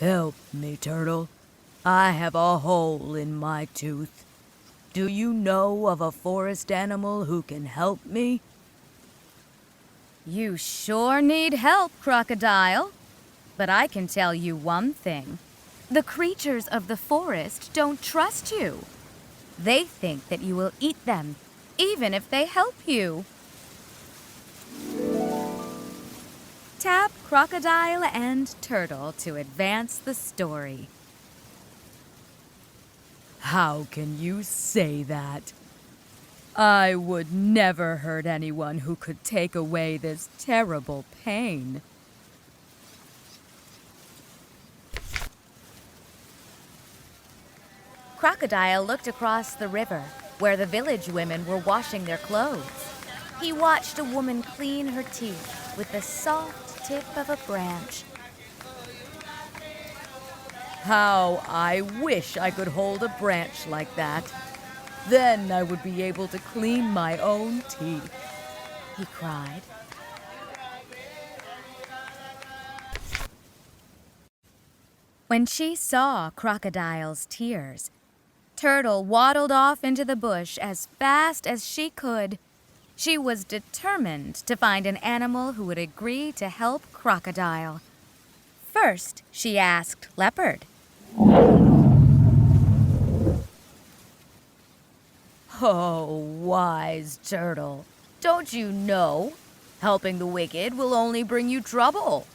Help me, Turtle. I have a hole in my tooth. Do you know of a forest animal who can help me? You sure need help, Crocodile. But I can tell you one thing. The creatures of the forest don't trust you. They think that you will eat them, even if they help you. Tap Crocodile and Turtle to advance the story. How can you say that? I would never hurt anyone who could take away this terrible pain. Crocodile looked across the river, where the village women were washing their clothes. He watched a woman clean her teeth with the soft tip of a branch. How I wish I could hold a branch like that. Then I would be able to clean my own teeth, He cried. When she saw Crocodile's tears, Turtle waddled off into the bush as fast as she could. She was determined to find an animal who would agree to help Crocodile. First, she asked Leopard. Oh, wise turtle. Don't you know? Helping the wicked will only bring you trouble.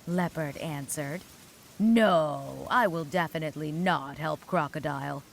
Leopard answered. No, I will definitely not help Crocodile.